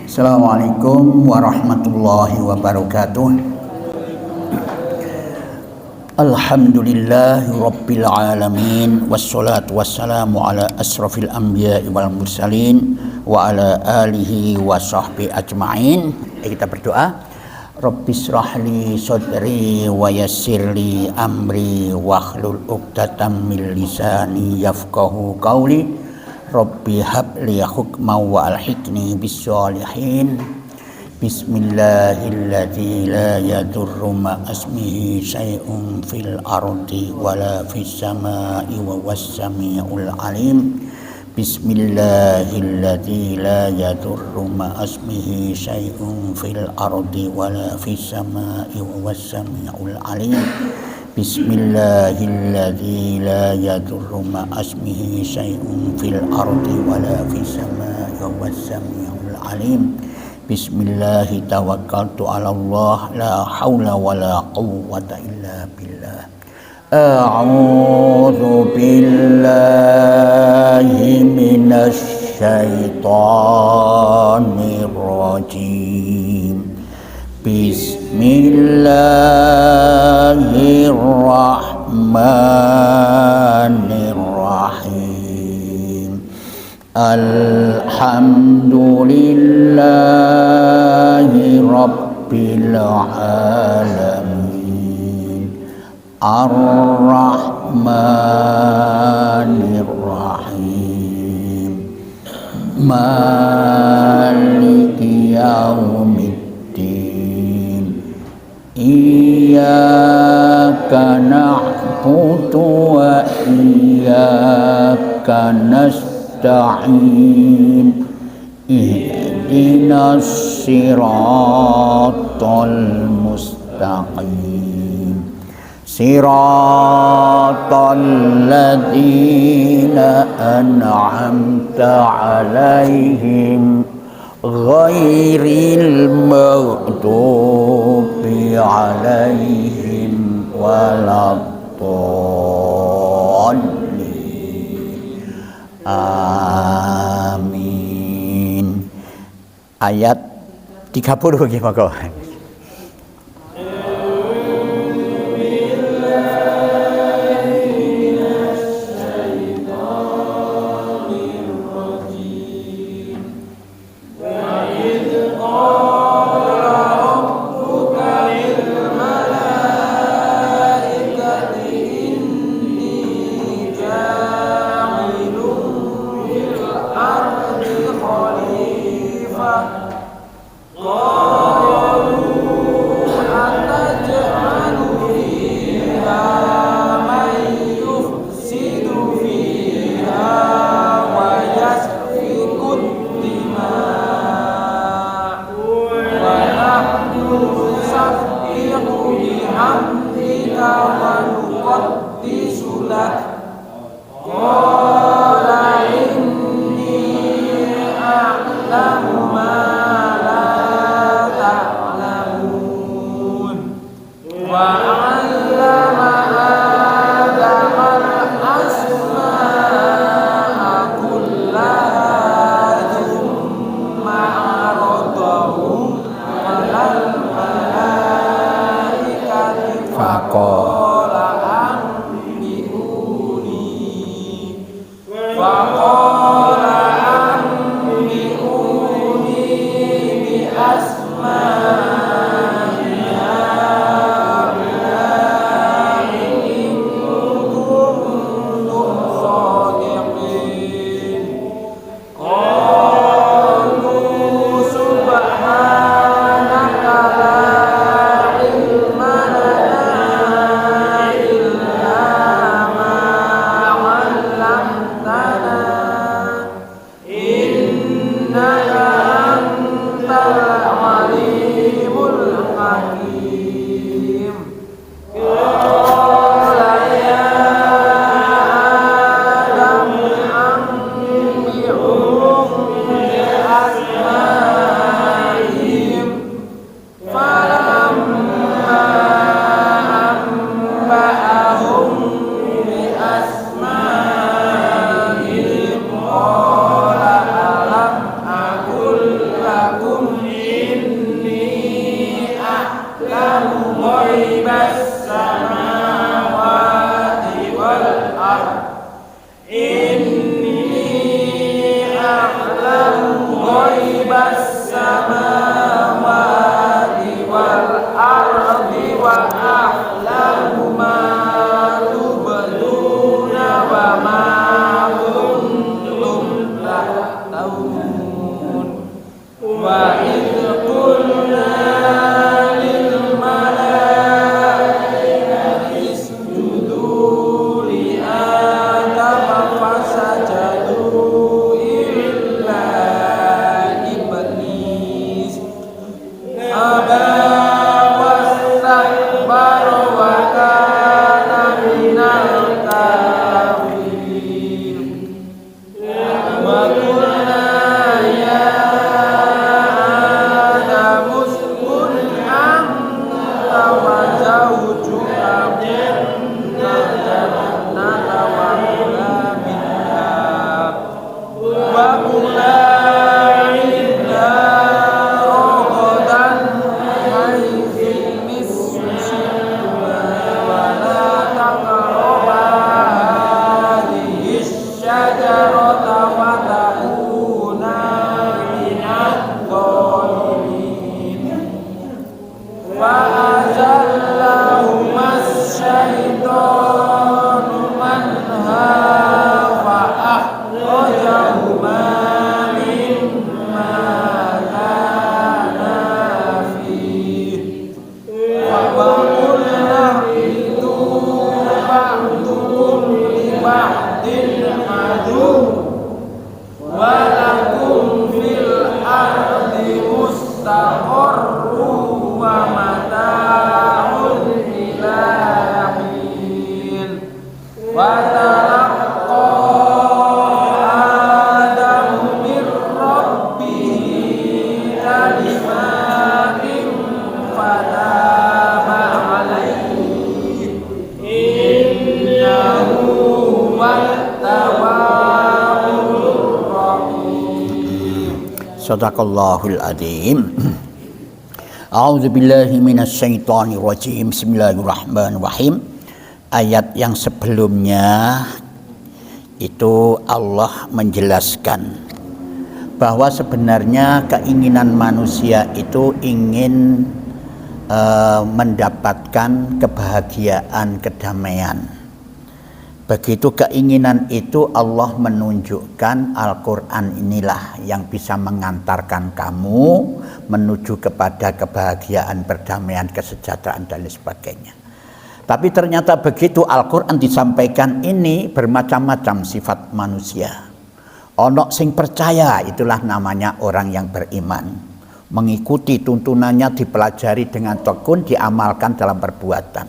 Assalamualaikum warahmatullahi wabarakatuh. Alhamdulillahi rabbil alamin. Wassalatu wassalamu ala asrafil anbiya'i wal mursalin wa ala alihi wa sahbihi ajma'in. Kita berdoa. Rabbishrahli sadri wa yassirli amri wahlul 'uqdatam min lisani yafqahu qawli. Rabbi habli hukman wa alhiqni bis sholihin. Bismillahilladzi la yadurru ma asmihi syai'un fil ardi wala fis samai wa was-sami'ul alim. Bismillahilladzi la yadurru ma asmihi syai'un fil ardi wala fis samai wa was-sami'ul alim. Bismillahilladzi la yadurru ma asmihi syai'un fil ardi wala fis samai wa was-sami'ul alim. Bismillahi tawakkaltu 'ala Allah la haula wala quwwata illa billah. A'udzu billahi minasy syaithanir rajim. Bismillahirrahmanirrahim. Alhamdulillahi rabbil alamin. Ar-Rahmanir-Rahim. Maliki yaumiddin. Iyyaka na'budu wa iyyaka nasta'in. Ihdinas siratal mustaqim. Siratal ladzina an'amta 'alaihim ghairil maghdubi 'alaihim waladdallin. Amin. Ayat 30 gimana? Sadaqallahul adzim. A'udzu billahi minasyaitonir rajim. Bismillahirrahmanirrahim. Ayat yang sebelumnya itu Allah menjelaskan bahwa sebenarnya keinginan manusia itu ingin mendapatkan kebahagiaan, kedamaian. Begitu keinginan itu Allah menunjukkan Al-Quran inilah yang bisa mengantarkan kamu menuju kepada kebahagiaan, perdamaian, kesejahteraan dan lain sebagainya. Tapi ternyata begitu Al-Quran disampaikan ini bermacam-macam sifat manusia. Ono sing percaya, itulah namanya orang yang beriman. Mengikuti tuntunannya, dipelajari dengan tekun, diamalkan dalam perbuatan.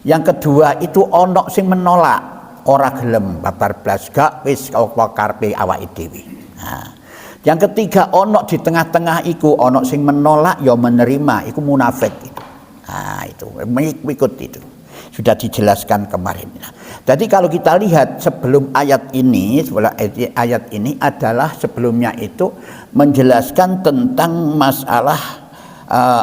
Yang kedua itu ono sing menolak. Ora gelem babar blas gak wis apa karepe awake dhewe. Nah, yang ketiga ono di tengah-tengah iku ono sing menolak ya menerima, iku munafik itu. Nah, itu mengikut itu. Sudah dijelaskan kemarin. Nah, jadi kalau kita lihat sebelum ayat ini adalah sebelumnya itu menjelaskan tentang masalah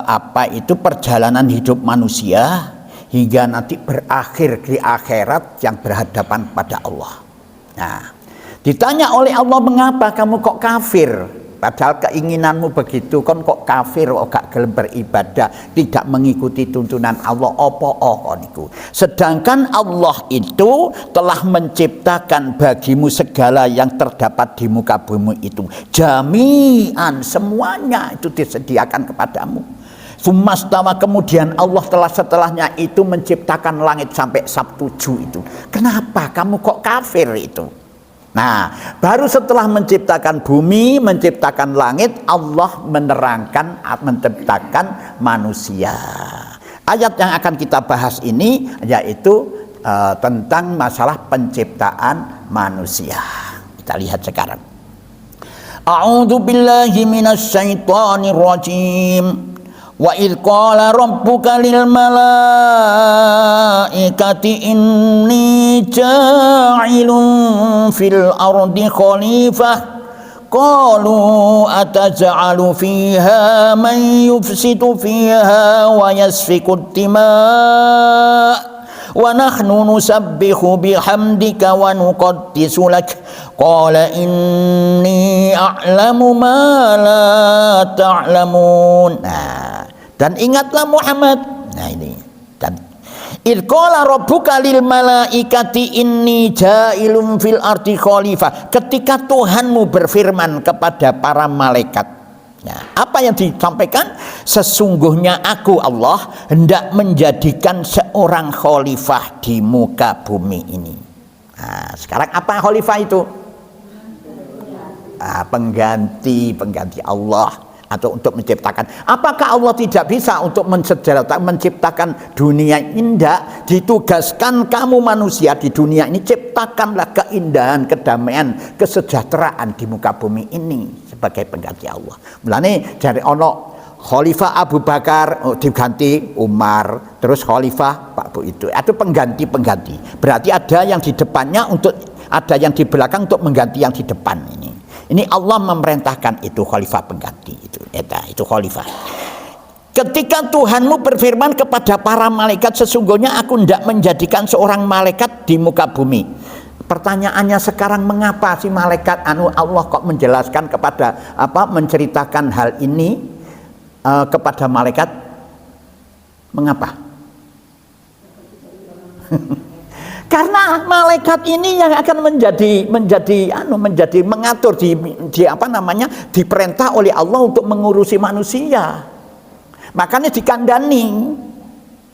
apa itu perjalanan hidup manusia hingga nanti berakhir di akhirat yang berhadapan pada Allah. Nah, ditanya oleh Allah, mengapa kamu kok kafir? Padahal keinginanmu begitu, kan kok kafir, kok gak gelem beribadah, tidak mengikuti tuntunan Allah, niku. Sedangkan Allah itu telah menciptakan bagimu segala yang terdapat di muka bumi itu. Jami'an, semuanya itu disediakan kepadamu. Sumastawa, kemudian Allah telah setelahnya itu menciptakan langit sampai Sabtu itu. Kenapa kamu kok kafir itu? Nah, baru setelah menciptakan bumi, menciptakan langit, Allah menerangkan, menciptakan manusia. Ayat yang akan kita bahas ini yaitu tentang masalah penciptaan manusia. Kita lihat sekarang. A'udzu billahi minasyaitonir rajim. Wa idh qala rabbuka lil malaikati inni ja'ilun fil ardi khalifah qalu ataj'alu fiha man yufsidu fiha wa yasfiku ad-dima' wa nahnu nusabbihu bihamdika wa nuqaddisu lak qala inni a'lamu ma la ta'lamun. Dan ingatlah Muhammad. Nah ini. Dan idh qala rabbuka lil malaikati inni ja'ilun fil ardi khalifah. Ketika Tuhanmu berfirman kepada para malaikat. Nah, apa yang disampaikan? Sesungguhnya aku Allah hendak menjadikan seorang khalifah di muka bumi ini. Nah, sekarang apa khalifah itu? Pengganti Allah, atau untuk menciptakan. Apakah Allah tidak bisa untuk menciptakan dunia indah? Ditugaskan kamu manusia di dunia ini, ciptakanlah keindahan, kedamaian, kesejahteraan di muka bumi ini sebagai pengganti Allah. Mulane dari ono Khalifah Abu Bakar diganti Umar, terus Khalifah Pak Bu itu pengganti. Berarti ada yang di depannya ada yang di belakang untuk mengganti yang di depan ini. Ini Allah memerintahkan itu khalifah pengganti itu khalifah. Ketika Tuhanmu berfirman kepada para malaikat, sesungguhnya aku hendak menjadikan seorang malaikat di muka bumi. Pertanyaannya sekarang, mengapa si malaikat Allah kok menjelaskan menceritakan hal ini kepada malaikat? Mengapa? Karena malaikat ini yang akan menjadi mengatur diperintah oleh Allah untuk mengurusi manusia. Makanya dikandani.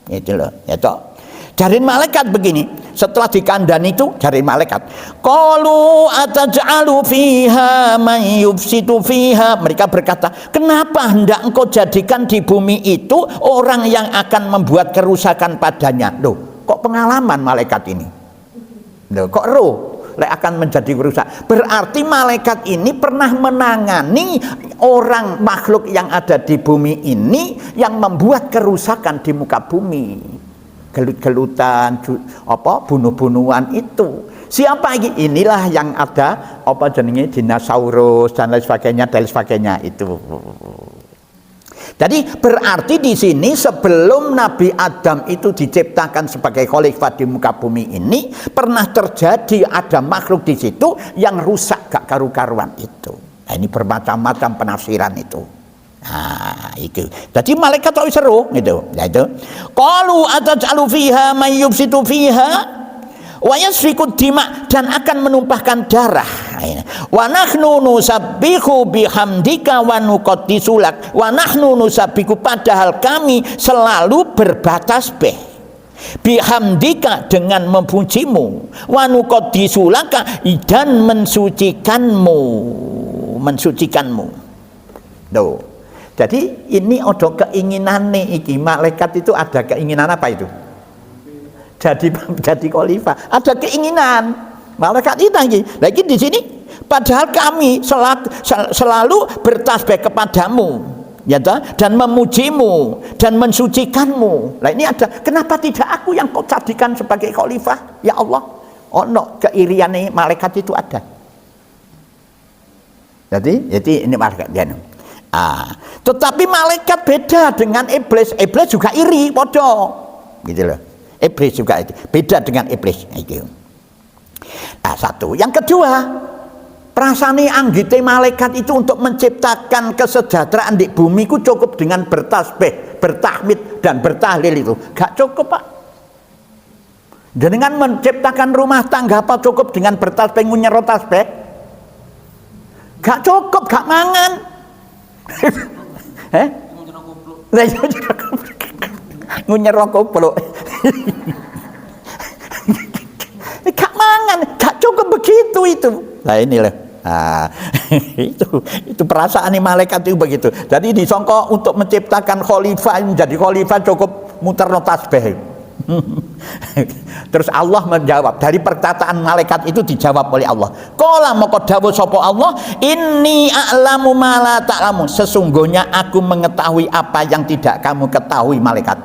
Itu loh, ya toh. Dari malaikat begini, setelah dikandani itu dari malaikat, qalu ataj'alu fiha man yufsidu fiha. Mereka berkata, kenapa hendak engkau jadikan di bumi itu orang yang akan membuat kerusakan padanya? Loh, kok pengalaman malaikat ini? Loh, kok akan menjadi rusak? Berarti malaikat ini pernah menangani orang makhluk yang ada di bumi ini yang membuat kerusakan di muka bumi. Gelut-gelutan, bunuh-bunuhan itu. Siapa lagi? Inilah yang ada dinosaurus dan lain sebagainya itu. Jadi berarti di sini sebelum Nabi Adam itu diciptakan sebagai khalifah di muka bumi ini, pernah terjadi ada makhluk di situ yang rusak gak karu-karuan itu. Nah, ini bermacam-macam penafsiran itu. Nah, itu. Jadi malaikat tahu seru gitu. Ya itu. Qalu ataj'alu fiha may yufsidu fiha wa yasfiku dima, dan akan menumpahkan darah. Wa nahnu nusabbihu bihamdika wa nuqaddisu lak. Wa nahnu nusabbihu, padahal kami selalu bertasbih, bihamdika, dengan memujimu, wa nuqaddisu laka, dan mensucikanmu. Tuh. Jadi ini ada keinginan nih, malaikat itu ada keinginan apa itu? Jadi khalifah, ada keinginan malaikat itu lagi di sini. Padahal kami selalu bertasbih kepadamu, ya toh, dan memujimu dan mensucikanmu. Nah ini ada, kenapa tidak aku yang kau jadikan sebagai khalifah? Ya Allah, ono keiriane malaikat itu ada. Jadi ini malaikat dia. Tetapi malaikat beda dengan iblis. Iblis juga iri, podo, gitu loh. Iblis juga itu beda dengan iblis itu. Nah, satu. Yang kedua, prasane anggite malaikat itu untuk menciptakan kesejahteraan di bumi ku cukup dengan bertasbih, bertahmid dan bertahlil itu. Gak cukup, Pak. Dengan menciptakan rumah tangga apa cukup dengan bertasbih ngunyero tasbih? Gak cukup, gak mangan. Ngunyero kupluk. Gak mangan, gak cukup begitu itu. Nah inilah. Itu perasaan malaikat itu begitu. Jadi disangka untuk menciptakan khalifah, menjadi khalifah cukup muterno tasbih. Terus Allah menjawab, dari perkataan malaikat itu dijawab oleh Allah. Qala maka dawuh sapa Allah, inni a'lamu ma la ta'lamu, sesungguhnya aku mengetahui apa yang tidak kamu ketahui malaikat.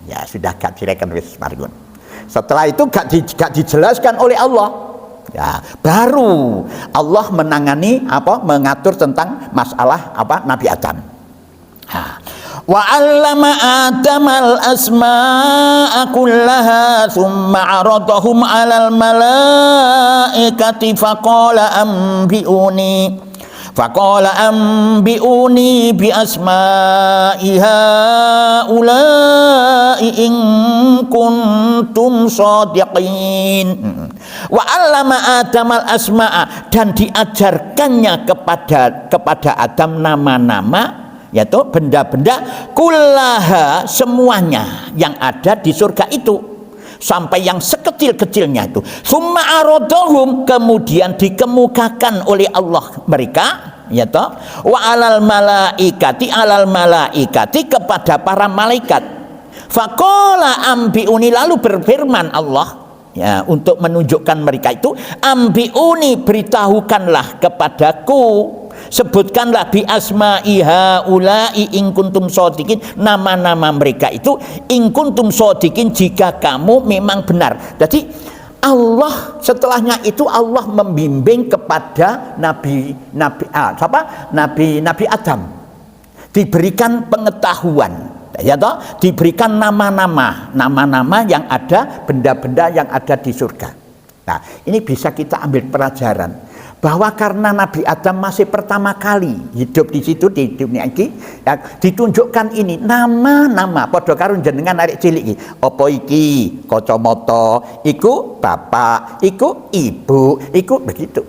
Ya sudah, gak direken wis margun. Setelah itu gak dijelaskan oleh Allah. Ya, baru Allah menangani mengatur tentang masalah Nabi Adam. Wa 'allama Adamal asma'a kullaha thumma 'aradahum 'alal malaikati faqala anbi'uni bi asma'i haula'i in kuntum shadiqin. Wa 'allama Adamal asma'a, dan diajarkannya kepada Adam nama-nama, yaitu benda-benda, kullaha, semuanya yang ada di surga itu, sampai yang sekecil-kecilnya itu. Summa aradahum, kemudian dikemukakan oleh Allah mereka, ya toh, wa alal malaikati kepada para malaikat. Faqala ambiuni, lalu berfirman Allah, ya, untuk menunjukkan mereka itu, ambiuni, beritahukanlah kepadaku, sebutkanlah bi asma'iha ulai in kuntum shodikin, nama-nama mereka itu, in kuntum shodikin, jika kamu memang benar. Jadi Allah setelahnya itu Allah membimbing kepada Nabi Adam, diberikan pengetahuan, ya toh, diberikan nama-nama yang ada, benda-benda yang ada di surga. Nah, ini bisa kita ambil pelajaran bahwa karena Nabi Adam masih pertama kali hidup di situ, di dunia ini, ya, ditunjukkan ini nama-nama padha karo jenengan arek cilik iki. Apa iki? Kacamata, iku bapak, iku ibu, iku begitu.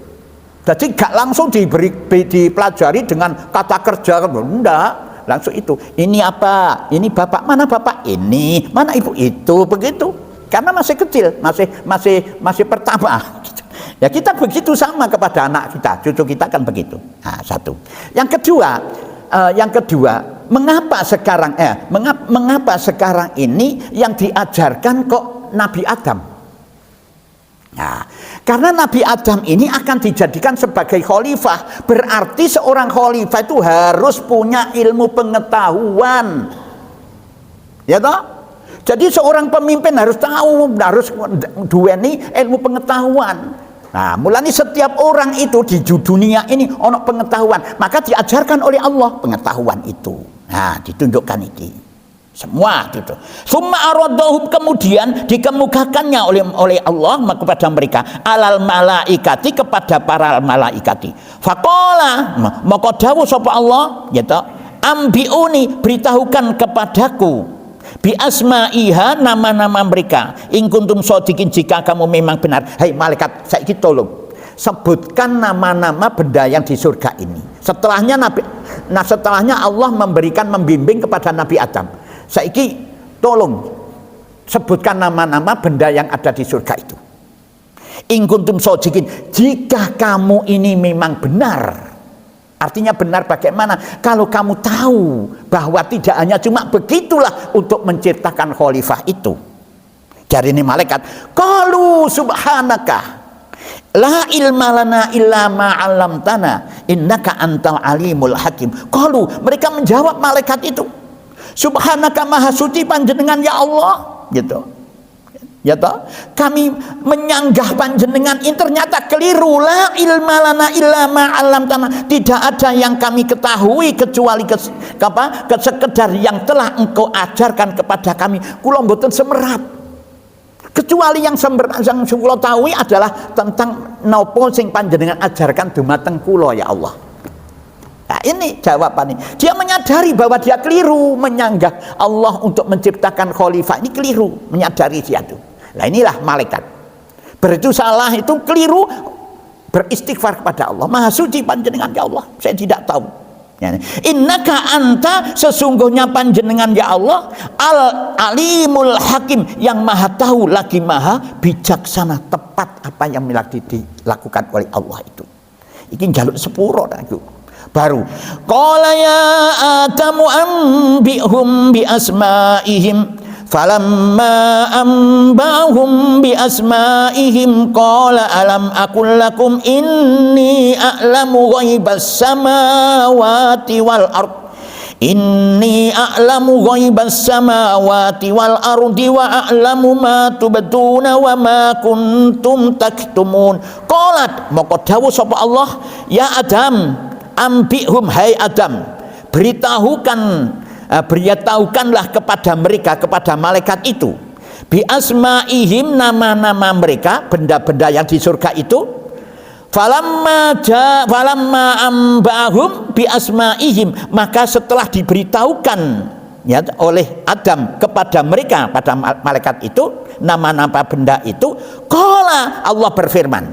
Jadi gak langsung dipelajari dengan kata kerja, enggak. Langsung itu, ini apa? Ini bapak, mana bapak? Ini, mana ibu? Itu, begitu. Karena masih kecil, masih pertama. Ya kita begitu sama kepada anak kita, cucu kita kan begitu. Nah, satu. Yang kedua, mengapa sekarang ini yang diajarkan kok Nabi Adam? Nah, karena Nabi Adam ini akan dijadikan sebagai khalifah, berarti seorang khalifah itu harus punya ilmu pengetahuan, ya toh? Jadi seorang pemimpin harus tahu, harus duweni ilmu pengetahuan. Nah, mulanya setiap orang itu di dunia ini ono pengetahuan, maka diajarkan oleh Allah pengetahuan itu. Nah, ditunjukkan ini semua gitu. Summa aradahum, kemudian dikemukakannya oleh Allah kepada mereka, alal malaikati, kepada para malaikati. Faqala, maka dawuh sapa Allah, yaitu ambiuni, beritahukan kepadaku, bi asma'iha, nama-nama mereka, in kuntum shodikin, jika kamu memang benar. Hai malaikat, saiki tolong sebutkan nama-nama benda yang di surga ini. Setelahnya Allah membimbing kepada Nabi Adam. Saiki tolong sebutkan nama-nama benda yang ada di surga itu. In kuntum shodikin, jika kamu ini memang benar. Artinya benar bagaimana? Kalau kamu tahu bahwa tidak hanya cuma begitulah untuk menciptakan khalifah itu. Dari ini malaikat, qalu subhanaka la ilma lana illa ma 'allamtana innaka antal alimul hakim. Qalu, mereka menjawab malaikat itu, subhanaka, maha suci panjenengan ya Allah, gitu. Ya toh, kami menyanggah panjenengan ini ternyata keliru. La ilma lana illa ma 'allamtana, tidak ada yang kami ketahui kecuali sekedar yang telah engkau ajarkan kepada kami. Kula mboten semerap, kecuali yang kula tahu adalah tentang nopo sing panjenengan ajarkan dumateng kula ya Allah. Nah, ini jawabannya. Dia menyadari bahwa dia keliru menyanggah Allah untuk menciptakan khalifah, ini keliru, menyadari dia itu. Nah, inilah malaikat. Berarti salah itu keliru, beristighfar kepada Allah. Maha suci panjenengan ya Allah, saya tidak tahu. Innaka anta, sesungguhnya panjenengan ya Allah, al alimul hakim, yang maha tahu lagi maha bijaksana, tepat apa yang dilakukan oleh Allah itu. Ini jaluk sepuro itu. Baru qala ya adamu ambihum bi asmaihim, falamma ambahum bi asmaihim qala alam aqul lakum inni a'lamu ghaibas samawati wal ard, inni a'lamu ghaibas samawati wal ardi wa a'lamu ma tubduna wa ma kuntum taktumun. Qalat, maka dawuh sapa Allah, ya Adam, ambihum, hai Adam, beritahukanlah kepada mereka, kepada malaikat itu, bi asmaihim, nama-nama mereka, benda-benda yang di surga itu. Falamma ambahum bi asmaihim, maka setelah diberitahukan ya oleh Adam kepada mereka, pada malaikat itu, nama-nama benda itu, qala, Allah berfirman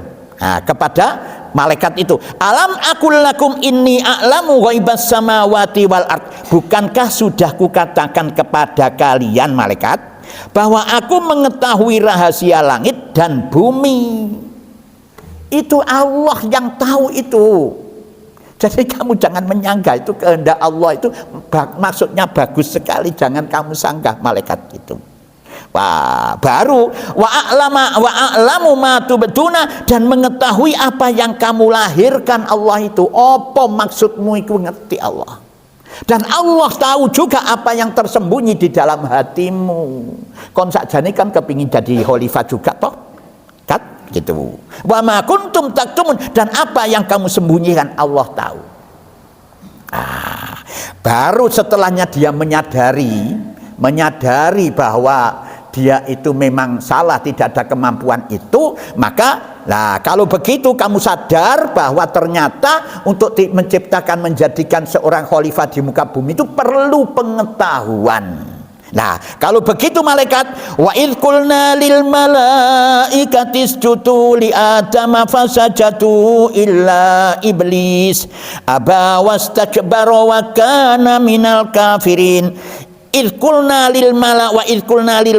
kepada malaikat itu, alam aqul lakum inni a'lamu ghaibas samawati wal ard, bukankah sudah kukatakan kepada kalian malaikat bahwa aku mengetahui rahasia langit dan bumi. Itu Allah yang tahu itu. Jadi kamu jangan menyangka itu kehendak Allah itu maksudnya bagus sekali, jangan kamu sanggah malaikat itu. Wah, baru wa a'lamu ma tubduna, dan mengetahui apa yang kamu lahirkan Allah itu. Apa maksudmu itu ngerti Allah. Dan Allah tahu juga apa yang tersembunyi di dalam hatimu. Kon sakjane kan kepingin jadi khalifah juga toh? Kan gitu. Wa ma kuntum taktumun, dan apa yang kamu sembunyikan Allah tahu. Baru setelahnya dia menyadari bahwa dia itu memang salah, tidak ada kemampuan itu, maka kalau begitu kamu sadar bahwa ternyata untuk menciptakan, menjadikan seorang khalifah di muka bumi itu perlu pengetahuan. Nah, kalau begitu malaikat, wa idz qulna lil malaikati isjudu li adama fasajadu illa iblis aba wastakbara wa kana minal kafirin. Idz qulna lil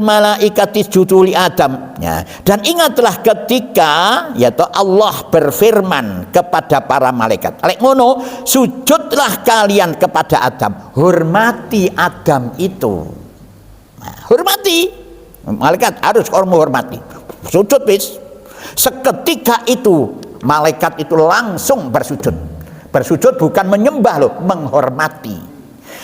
malaikati isjudu li adam, ya. Dan ingatlah ketika yaitu Allah berfirman kepada para malaikat, lek ngono sujudlah kalian kepada Adam, hormati Adam itu. Hormati, malaikat harus menghormati, sujud bis. Seketika itu malaikat itu langsung bersujud bukan menyembah loh, menghormati.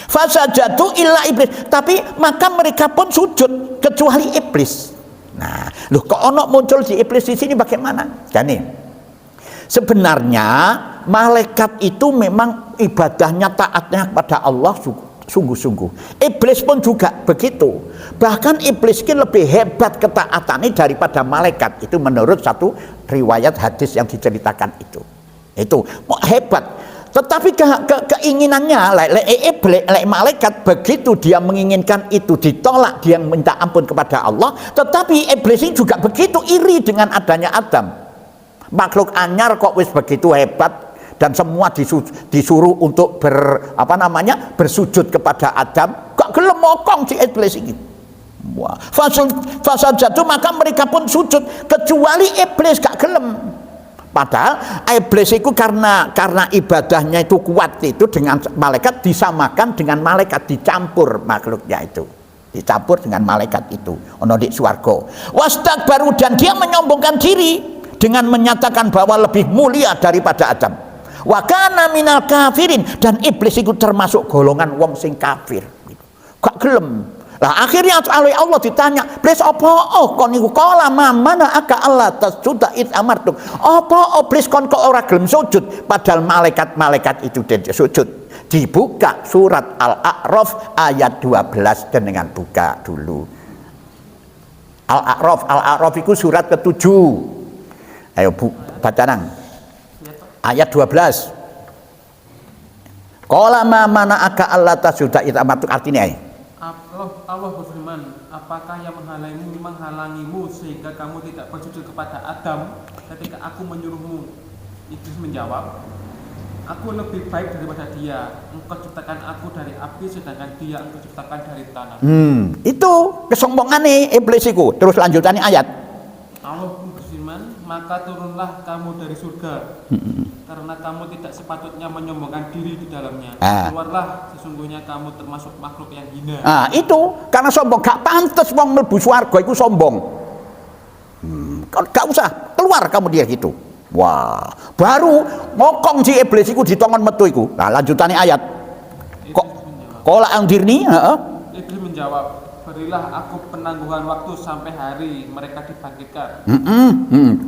Fasajadu illa iblis, tapi maka mereka pun sujud kecuali iblis. Nah, loh kok ono muncul di iblis di sini bagaimana? Jadi sebenarnya malaikat itu memang ibadahnya, taatnya kepada Allah sungguh-sungguh. Iblis pun juga begitu. Bahkan iblis ini lebih hebat ketaatannya daripada malaikat. Itu menurut satu riwayat hadis yang diceritakan itu. Itu hebat. Tetapi keinginannya malaikat begitu dia menginginkan itu ditolak, dia minta ampun kepada Allah. Tetapi iblis ini juga begitu iri dengan adanya Adam. Makhluk anyar kok wis begitu hebat, dan semua disuruh untuk bersujud kepada Adam, kok gelem mokong si iblis ini. Wah, fasajadu, maka mereka pun sujud kecuali iblis gak gelem. Padahal iblis itu karena ibadahnya itu kuat itu dengan malaikat, disamakan dengan malaikat, dicampur makhluknya itu. Dicampur dengan malaikat itu. Ono di swarga. Wastakbaru, dan dia menyombongkan diri dengan menyatakan bahwa lebih mulia daripada Adam. Wa kana minal kafirin, dan iblis itu termasuk golongan wong sing kafir. Gak gelem. Lah akhirnya oleh Allah ditanya, "Iblis apa kon niku kala mana aka Allah tasjuda id amartuk?" Apa iblis kon kok ora gelem sujud padahal malaikat-malaikat itu sujud. Dibuka surat Al-A'raf ayat 12, dan dengan buka dulu. Al-A'raf itu surat ke-7. Ayo baca nang. Ayat 12. Qala ma mana'aka alla tasjuda id amartuk, artinya Allah berfirman, apakah yang menghalangimu sehingga kamu tidak bersujud kepada Adam ketika aku menyuruhmu? Iblis menjawab, aku lebih baik daripada dia. Engkau ciptakan aku dari api, sedangkan dia engkau ciptakan dari tanah. Itu kesombongan iblis itu. Terus lanjutannya ayat. Allah pun berfirman, maka turunlah kamu dari surga, karena kamu tidak sepatutnya menyombongkan diri di dalamnya. Keluarlah, sesungguhnya kamu termasuk makhluk yang hina. Itu karena sombong, gak pantas wong mlebu swarga iku sombong. Gak usah, keluar kamu dia gitu. Wah, baru ngokong si iblis iku ditongon metu iku. Nah, lanjutannya ayat. Qala angdirni, Iblis menjawab, berilah aku penangguhan waktu sampai hari mereka dibangkitkan.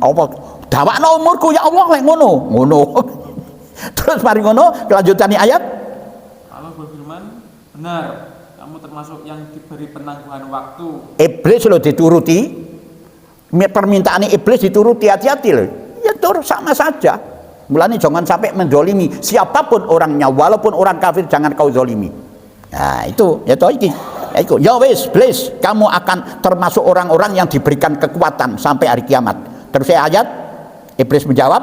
Apa dawakno umurku ya Allah lek ngono. Terus mari ngono kelanjutannya ayat. Allah berfirman, benar, kamu termasuk yang diberi penangguhan waktu. Iblis lo dituruti, permintaan iblis dituruti, hati-hati loh. Ya sama saja. Mulanya jangan sampai mendolimi siapapun orangnya, walaupun orang kafir jangan kau zolimi. Nah, itu ya toh iki. Ya wis, iblis, kamu akan termasuk orang-orang yang diberikan kekuatan sampai hari kiamat. Terus ayat iblis menjawab,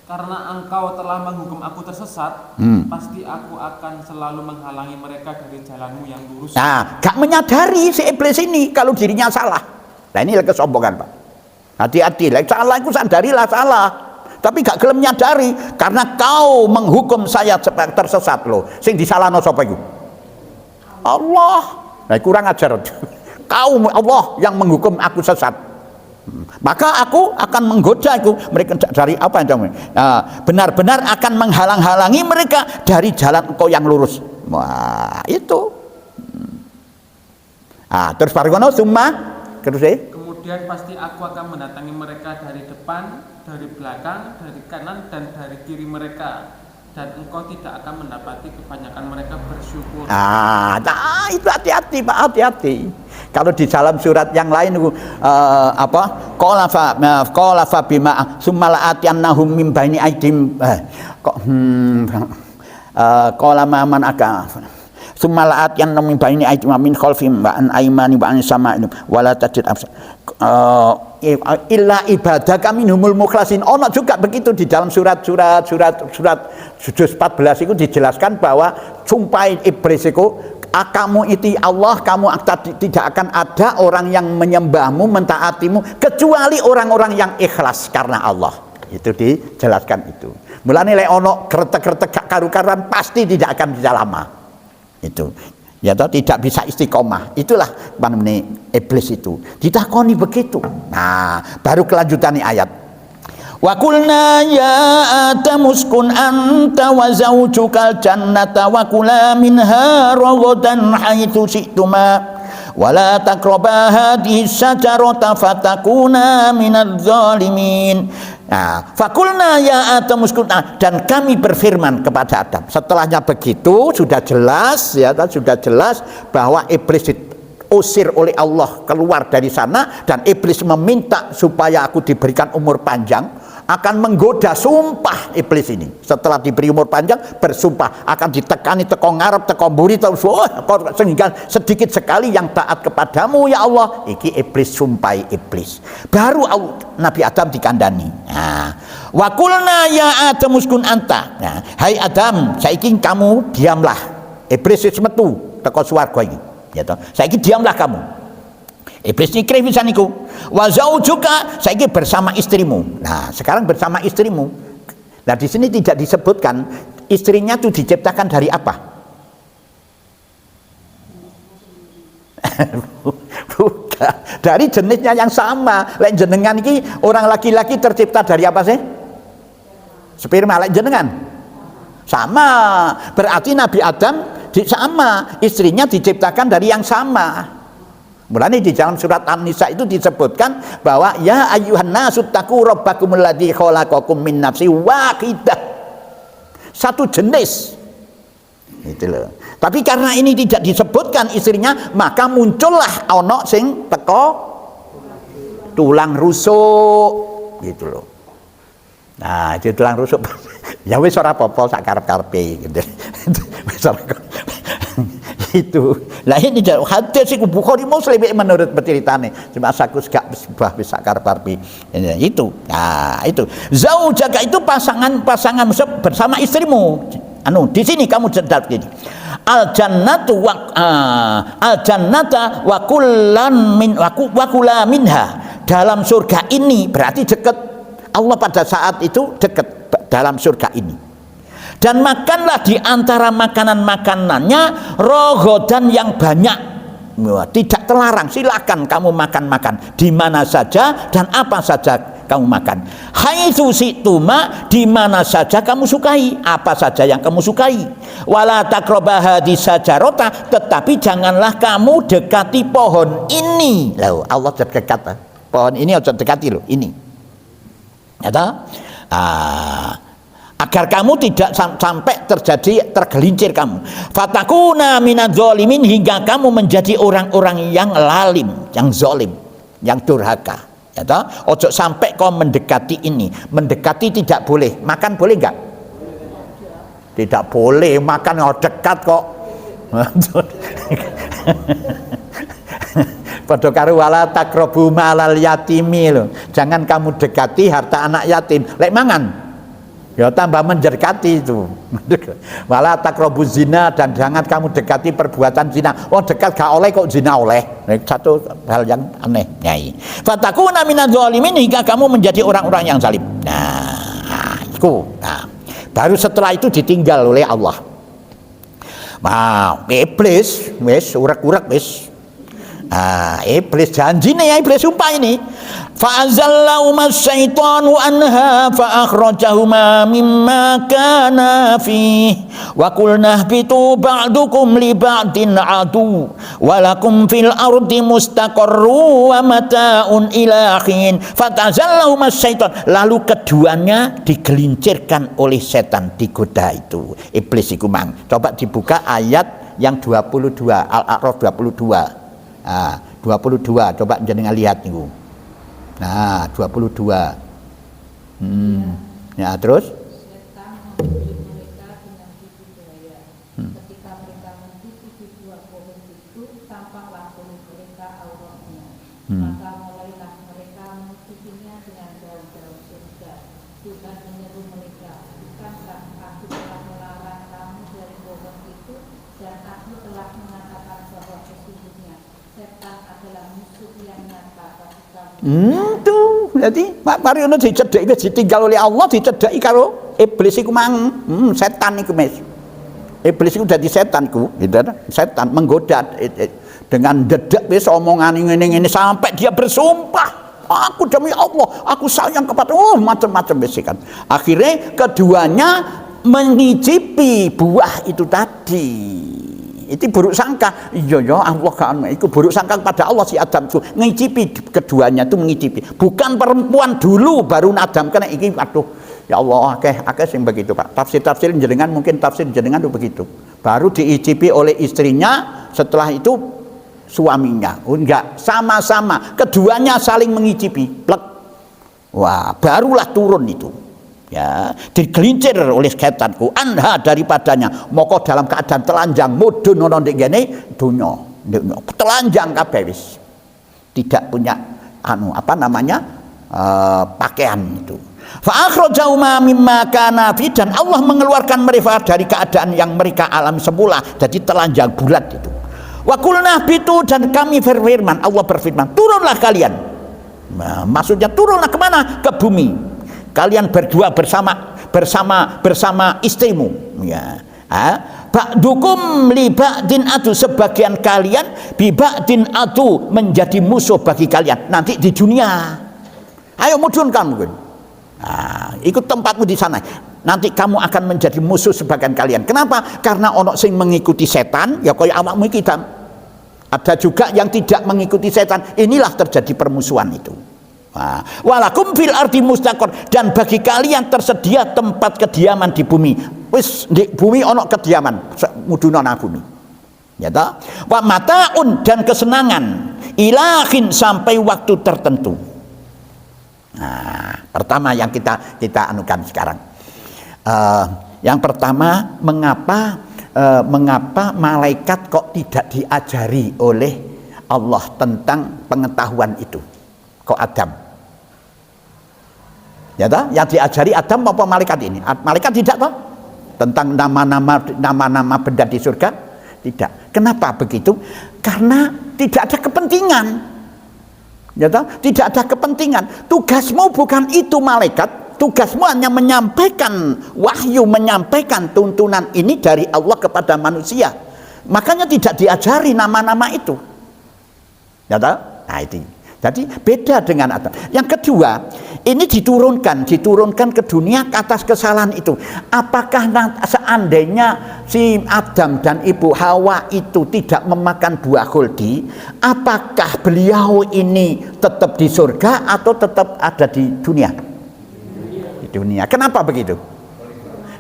karena engkau telah menghukum aku tersesat, pasti aku akan selalu menghalangi mereka dari jalanmu yang lurus. Nah, gak menyadari si iblis ini kalau dirinya salah. Nah, ini kesombongan, Pak. Hati-hati, salah itu sadarilah salah. Tapi gak gelem nyadari karena kau menghukum saya tersesat loh. Sing disalahno sapa iku? Allah. Nah, kurang ajar. Kau Allah yang menghukum aku sesat. Maka aku akan menggoda itu mereka dari apa yang benar-benar akan menghalang-halangi mereka dari jalan engkau yang lurus. Wah, itu. Terus pargono summa terus kemudian pasti aku akan mendatangi mereka dari depan, dari belakang, dari kanan dan dari kiri mereka, dan engkau tidak akan mendapati kebanyakan mereka bersyukur. Itu hati-hati Pak, hati-hati. Kalau di dalam surat yang lain qala fa bima summa la'atiyannahum min baini aidim qala ma man aka summa la'atiyannahum min baini aidim wa min khalfihim wa an aymani wa an sama'in wala tajid illa ibadaka minhumul mukhlasin. Ono juga begitu di dalam surat juz 14 itu dijelaskan bahwa sumpah iblis itu kamu itu Allah, kamu tidak akan ada orang yang menyembahmu, mentaatimu kecuali orang-orang yang ikhlas karena Allah. Itu dijelaskan itu. Mulane lek ono kretek-kretek gak karu-karuan pasti tidak akan bisa lama. Itu. Ya toh tidak bisa istiqomah. Itulah namanya iblis itu. Ditakoni begitu. Nah, baru kelanjutan ayat. Wa qulna ya Adam uskun anta wa zawjukal jannata wa kula minha ragadan haitsu syi'tuma wa la taqraba hadhihi syajarata fatakuna minadz zalimin. Nah, fakulna ya Adam uskun, dan kami berfirman kepada Adam. Setelahnya begitu sudah jelas ya, sudah jelas bahwa iblis diusir oleh Allah keluar dari sana dan iblis meminta supaya aku diberikan umur panjang. Akan menggoda, sumpah iblis ini setelah diberi umur panjang bersumpah akan ditekani teko ngarep teko mburi sehingga sedikit sekali yang taat kepadamu ya Allah. Iki iblis sumpai iblis. Baru Nabi Adam dikandani. Wa qulna ya Adam uskun anta. Hai Adam, saiki kamu diamlah. Iblis wis metu teko swarga iki. Ya toh. Saiki diamlah kamu. Iblis ini bisa niku. Wa zaujuka, saiki bersama istrimu. Nah, sekarang bersama istrimu. Nah, di sini tidak disebutkan istrinya itu diciptakan dari apa? Bukan. Dari jenisnya yang sama. Lek jenengan iki orang laki-laki tercipta dari apa sih? Sperma. Lek jenengan sama. Berarti Nabi Adam sama, istrinya diciptakan dari yang sama. Mulanya di dalam surat An-Nisa itu disebutkan bahwa ya ayyuhan nasu taqu rabbakumul ladzi khalaqakum min nafsin wahidah. Satu jenis. Itu loh. Tapi karena ini tidak disebutkan istrinya, maka muncullah ono sing teko tulang rusuk gitu loh. Nah, itu tulang rusuk. Ya wis ora apa-apa sak karep-karepe gitu. Itu. Lah ini hadis iku Bukhari Muslim menurut ceritane. Cuma aku gak bisa karep-karepe. Itu. Nah, itu. Zaujaka itu pasangan bersama istrimu. Di sini kamu cerdas gini. Al jannatu wa kullan min wa kula minha. Dalam surga ini berarti dekat Allah pada saat itu dekat dalam surga ini. Dan makanlah di antara makanan-makanannya rogodan yang banyak. Tidak terlarang, silakan kamu makan-makan di mana saja dan apa saja kamu makan. Haitsu syi'tuma, di mana saja kamu sukai, apa saja yang kamu sukai. Wala taqraba hadhihi syajarata, tetapi janganlah kamu dekati pohon ini. Loh, Allah dekat pohon ini harus dekati loh, ini. Ya toh? Agar kamu tidak sampai tergelincir kamu. Fatakuna minadz zalimin, hingga kamu menjadi orang-orang yang lalim, yang zalim, yang durhaka. Ya toh? Ojo sampai kau mendekati ini. Mendekati tidak boleh. Makan boleh enggak? Tidak boleh makan dekat kok. Padha karo wala taqrabu malal yatimi lho. Jangan kamu dekati harta anak yatim. Lek mangan ya tambah mendekati itu. Wala taqrabu zina, dan jangan kamu dekati perbuatan zina. Oh dekat gak oleh kok zina oleh. Satu hal yang aneh, Nyai. Fatakuna minadz zalimin, hingga kamu menjadi orang-orang yang zalim. Nah, itu. Nah, baru setelah itu ditinggal oleh Allah. Nah, iblis wis urak-urak wis. Iblis janji nih, iblis sumpah ini. Fa'azallahuma syaitanu anha fa'akhrajahuma mimma kana fi wa qulna ihbitu ba'dukum li ba'din adu walakum fil ardi mustaqarru wa mata'un ila hin. Fatazallahuma syaitan, lalu keduanya digelincirkan oleh setan, digoda itu iblis iku mang. Coba dibuka ayat yang 22, Al-A'raf 22. 22 coba jenengan lihat niku. Nah, 22. Ya, terus setan membujuk mereka dengan tipu daya. Ketika mereka mencicipi buah pohon itu, tampaklah oleh mereka auratnya. Maka mulailah mereka mencicipinya dengan daun-daun surga. Tuhan menyeru mereka, bukankah aku telah melarang kamu dari pohon itu, dan aku telah mengatakan bahwa sesungguhnya setan adalah musuh yang nyata bagi kamu. Tuh, jadi Pak Mariono dicedheki wis ditinggal oleh Allah, dicedheki karo iblis iku mang. Setan iku mes. Iblis iku dadi setan iku, gitu. Setan menggoda dengan dedak wis omongane ngene-ngene sampai dia bersumpah, aku demi Allah, aku sayang kepada macam-macam wis kan. Akhirnya keduanya mengicipi buah itu tadi. Itu buruk sangka. Iya ya Allah kan itu buruk sangka kepada Allah si Adam itu ngicipi, keduanya itu mengicipi. Bukan perempuan dulu baru Adam kena iki. Aduh ya Allah, akeh sing begitu Pak. Tafsir jenengan mungkin tafsir jenengan itu begitu. Baru diicipi oleh istrinya, setelah itu suaminya. Enggak, sama-sama keduanya saling mengicipi. Plek. Wah, barulah turun itu. Ya, digelincir oleh setanku anha daripadanya, moko dalam keadaan telanjang mudun ono ndek ngene donya telanjang kabeh wis, tidak punya pakaian itu. Fa akhrajahuma mimma kana fi, dan Allah mengeluarkan mereka dari keadaan yang mereka alami semula, jadi telanjang bulat itu. Wa qulna bitu, dan kami berfirman, Allah berfirman, turunlah kalian. Nah, maksudnya turunlah kemana? Ke bumi. Kalian berdua bersama istrimu, ya. Ba'dukum li ba'din adu, sebagian kalian bi ba'din adu menjadi musuh bagi kalian nanti di dunia. Ayo mudun kamu. Ikut tempatmu di sana. Nanti kamu akan menjadi musuh sebagian kalian. Kenapa? Karena ono sing mengikuti setan, ya kaya awakmu kita. Ada juga yang tidak mengikuti setan. Inilah terjadi permusuhan itu. Walakum fil ardi mustaqor, dan bagi kalian tersedia tempat kediaman di bumi. Wis di bumi ono kediaman, muduna nang bumi. Ya ta? Wa mataun, dan kesenangan, ilahin, sampai waktu tertentu. Nah, pertama yang kita anukan sekarang. Yang pertama, mengapa malaikat kok tidak diajari oleh Allah tentang pengetahuan itu? Kok Adam? Ya toh, yang diajari Adam apa malaikat ini? Malaikat tidak toh? Tentang nama-nama benda di surga? Tidak. Kenapa begitu? Karena tidak ada kepentingan. Ya toh? Tidak ada kepentingan. Tugasmu bukan itu malaikat. Tugasmu hanya menyampaikan wahyu, menyampaikan tuntunan ini dari Allah kepada manusia. Makanya tidak diajari nama-nama itu. Ya toh? Nah itu. Jadi beda dengan Adam. Yang kedua, ini diturunkan ke dunia atas kesalahan itu. Apakah seandainya si Adam dan Ibu Hawa itu tidak memakan buah khuldi, apakah beliau ini tetap di surga atau tetap ada di dunia? Di dunia. Kenapa begitu?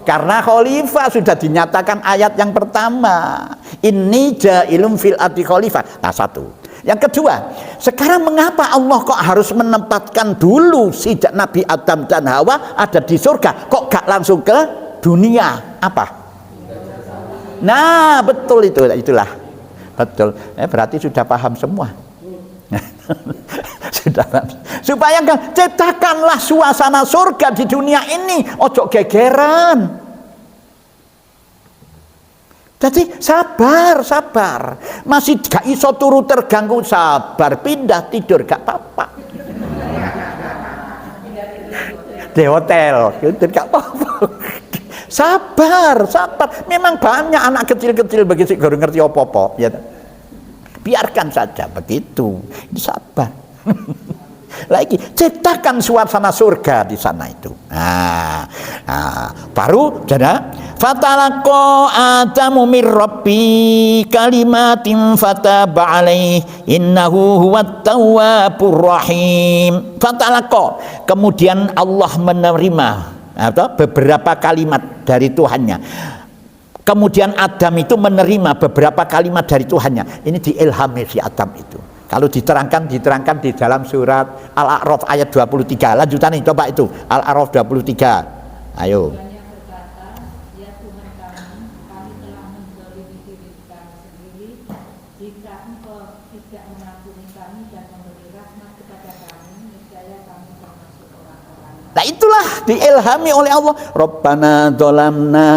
Karena khalifah sudah dinyatakan ayat yang pertama. Inni ja'ilum fil ardi khalifah. Nah, satu. Yang kedua, sekarang mengapa Allah kok harus menempatkan dulu si Nabi Adam dan Hawa ada di surga, kok gak langsung ke dunia? Apa? Nah, betul itulah. Betul. Berarti sudah paham semua. Sudah paham. Supaya ciptakanlah suasana surga di dunia ini, ojo gegeran. Jadi sabar. Masih gak iso turu terganggu, sabar, pindah tidur gak apa-apa. Di hotel, tidur gak apa-apa. Sabar. Memang banyak anak kecil-kecil begitu gak ngerti apa-apa, ya. Biarkan saja begitu. Sabar. Lagi ciptakan suasana surga di sana itu. Baru jadi fatalaqa Adamu mir rabbi kalimatin fataba alaihi innahu huwat tawwabur rahim. Fatalaqa, kemudian Allah menerima beberapa kalimat dari Tuhannya. Kemudian Adam itu menerima beberapa kalimat dari Tuhannya. Ini diilhami si Adam itu. Kalau diterangkan di dalam surat Al-A'raf ayat 23. Lanjutannya coba itu Al-A'raf 23. Ayo. Tuhannya berkata, ya Tuhan kami telah menzalimi diri kami sendiri. Jika Engkau tidak mengampuni kami dan memberi rahmat kepada kami, niscaya kami termasuk orang-orang. Nah itulah diilhami oleh Allah. Rabbana dzalamna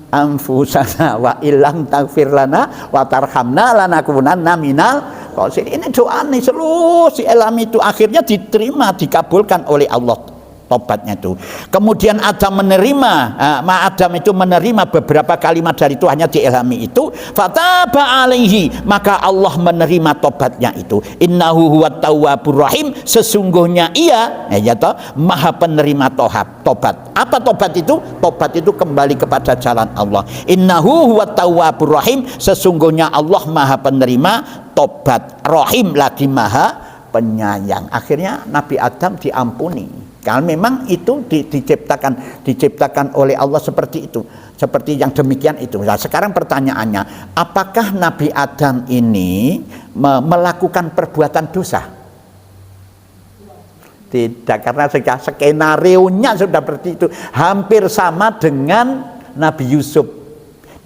anfusana wa illam taghfir lana wa tarhamna lanakunanna minal khasirin. Ini doa nih seluruh si ilhami itu akhirnya diterima, dikabulkan oleh Allah tobatnya itu. Kemudian Adam menerima, Adam itu menerima beberapa kalimat dari Tuhannya diilhami itu, fataba alaihi, maka Allah menerima tobatnya itu. Innahu huwat tawwabur rahim, sesungguhnya ia maha penerima tobat. Apa tobat itu? Tobat itu kembali kepada jalan Allah. Innahu huwat tawwabur rahim, sesungguhnya Allah maha penerima tobat, rahim lagi maha penyayang. Akhirnya Nabi Adam diampuni. Kalau memang itu diciptakan oleh Allah seperti itu, seperti yang demikian itu. Nah, sekarang pertanyaannya, apakah Nabi Adam ini melakukan perbuatan dosa? Tidak, karena skenario-nya sudah seperti itu. Hampir sama dengan Nabi Yusuf.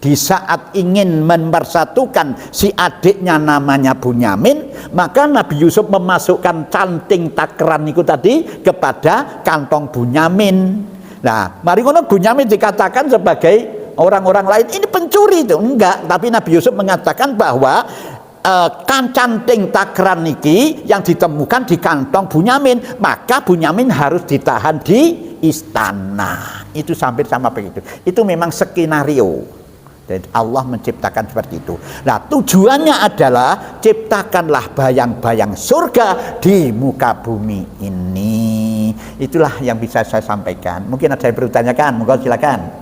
Di saat ingin mempersatukan si adiknya namanya Bunyamin, maka Nabi Yusuf memasukkan canting takran itu tadi kepada kantong Bunyamin. Nah, mari ngono Bunyamin dikatakan sebagai orang-orang lain ini pencuri itu enggak, tapi Nabi Yusuf mengatakan bahwa canting takran niki yang ditemukan di kantong Bunyamin, maka Bunyamin harus ditahan di istana. Itu hampir sama begitu. Itu memang skenario. Dan Allah menciptakan seperti itu. Nah, tujuannya adalah ciptakanlah bayang-bayang surga di muka bumi ini. Itulah yang bisa saya sampaikan. Mungkin ada yang bertanya kan? Monggo silakan.